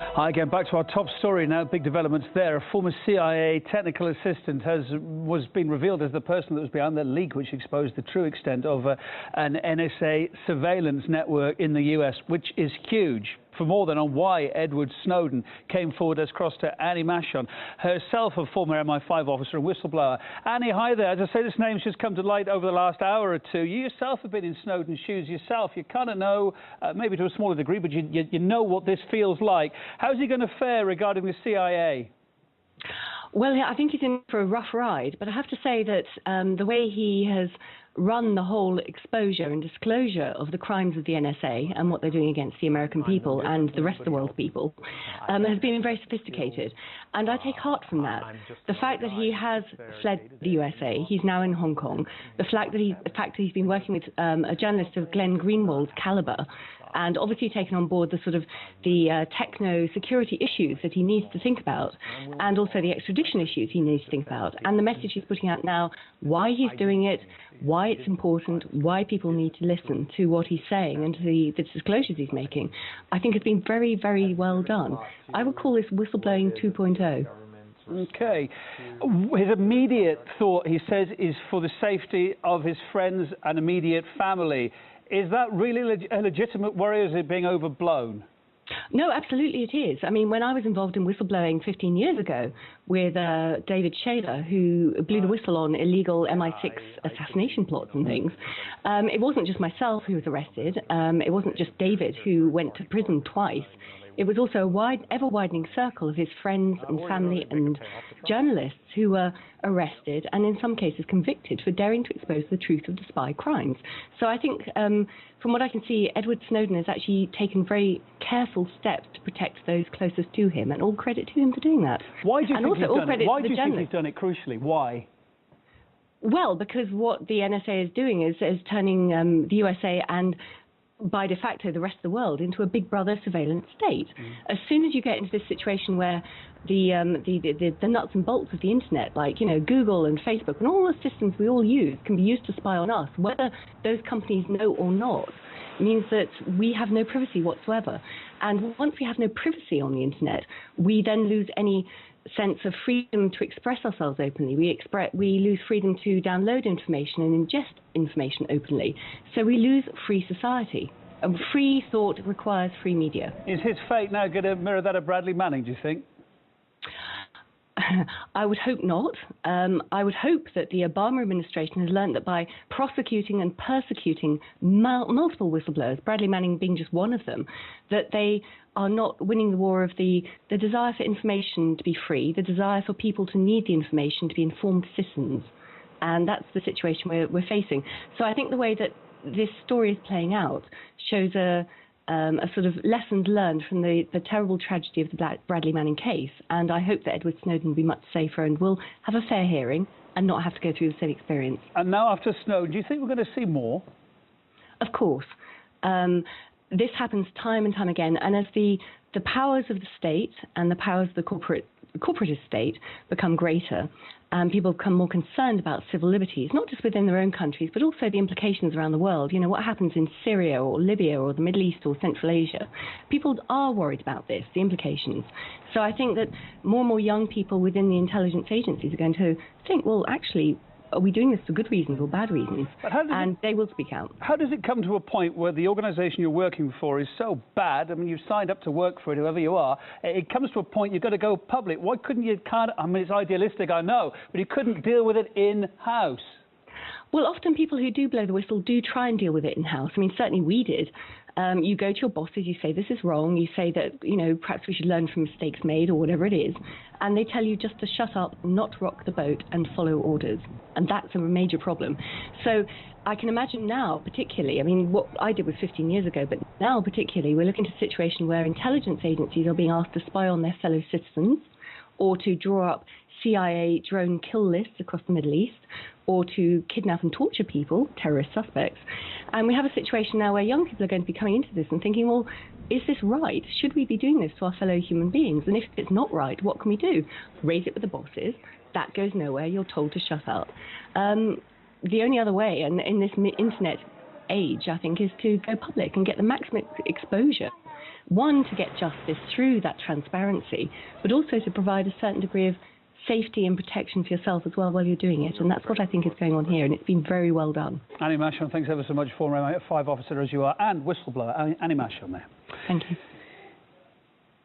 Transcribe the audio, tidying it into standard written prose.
Hi again, back to our top story now. Big developments there. A former CIA technical assistant was being revealed as the person that was behind the leak, which exposed the true extent of an NSA surveillance network in the US, which is huge. For more than on why Edward Snowden came forward, has crossed to Annie Mashon, herself a former MI5 officer and whistleblower. Annie, hi there. As I say, this name's just come to light over the last hour or two. You yourself have been in Snowden's shoes yourself. You kind of know, maybe to a smaller degree, but you know what this feels like. How's he going to fare regarding the CIA? Well, I think he's in for a rough ride, but I have to say that the way he has run the whole exposure and disclosure of the crimes of the NSA and what they're doing against the American people and the rest of the world's people has been very sophisticated. And I take heart from that. The fact that he has fled the USA, he's now in Hong Kong, the fact that he's been working with a journalist of Glenn Greenwald's caliber, and obviously taken on board the techno-security issues that he needs to think about, and also the extradition issues he needs to think about, and the message he's putting out now, why he's doing it, why it's important, why people need to listen to what he's saying and to the disclosures he's making, I think has been very, very well done. I would call this whistleblowing 2.0. Okay. His immediate thought, he says, is for the safety of his friends and immediate family. Is that really a legitimate worry, or is it being overblown? No, absolutely it is. I mean, when I was involved in whistleblowing 15 years ago with David Shaler, who blew the whistle on illegal MI6 assassination plots and things, it wasn't just myself who was arrested. It wasn't just David who went to prison twice. It was also a ever-widening circle of his friends and family and journalists who were arrested and in some cases convicted for daring to expose the truth of the spy crimes. So I think, from what I can see, Edward Snowden has actually taken very careful steps to protect those closest to him, and all credit to him for doing that. Why do you think he's done it? Why do you think he's done it crucially? Why? Well, because what the NSA is doing is turning the USA and by de facto the rest of the world into a big brother surveillance state. As soon as you get into this situation where the nuts and bolts of the internet, like Google and Facebook and all the systems we all use, can be used to spy on us, whether those companies know or not, means that we have no privacy whatsoever. And once we have no privacy on the internet, we then lose any sense of freedom to express ourselves openly. We lose freedom to download information and ingest information openly. So we lose free society. And free thought requires free media. Is his fate now going to mirror that of Bradley Manning, do you think? I would hope not. I would hope that the Obama administration has learned that by prosecuting and persecuting multiple whistleblowers, Bradley Manning being just one of them, that they are not winning the war of the desire for information to be free, the desire for people to need the information to be informed citizens. And that's the situation we're facing. So I think the way that this story is playing out shows a sort of lessons learned from the terrible tragedy of the Bradley Manning case. And I hope that Edward Snowden will be much safer and will have a fair hearing and not have to go through the same experience. And now after Snowden, do you think we're going to see more? Of course. This happens time and time again. And as the powers of the state and the powers of the corporatist state become greater, people become more concerned about civil liberties, not just within their own countries, but also the implications around the world. What happens in Syria or Libya or the Middle East or Central Asia. People are worried about this, the implications. So I think that more and more young people within the intelligence agencies are going to think, well, actually, are we doing this for good reasons or bad reasons? And they will speak out. How does it come to a point where the organisation you're working for is so bad? I mean, you've signed up to work for it, whoever you are. It comes to a point you've got to go public. Why couldn't you I mean, it's idealistic, I know, but you couldn't deal with it in-house? Well, often people who do blow the whistle do try and deal with it in-house. I mean, certainly we did. You go to your bosses, you say, this is wrong. You say that, perhaps we should learn from mistakes made or whatever it is. And they tell you just to shut up, not rock the boat and follow orders. And that's a major problem. So I can imagine now, particularly, I mean, what I did was 15 years ago, but now particularly, we're looking at a situation where intelligence agencies are being asked to spy on their fellow citizens or to draw up CIA drone kill lists across the Middle East, or to kidnap and torture people, terrorist suspects. And we have a situation now where young people are going to be coming into this and thinking, well, is this right? Should we be doing this to our fellow human beings? And if it's not right, what can we do? Raise it with the bosses. That goes nowhere. You're told to shut up. The only other way, and in this internet age, I think, is to go public and get the maximum exposure one, to get justice through that transparency, but also to provide a certain degree of safety and protection for yourself as well while you're doing it. And that's what I think is going on here, and it's been very well done. Annie Masham, thanks ever so much, former MI5 officer as you are, and whistleblower Annie Masham there. Thank you.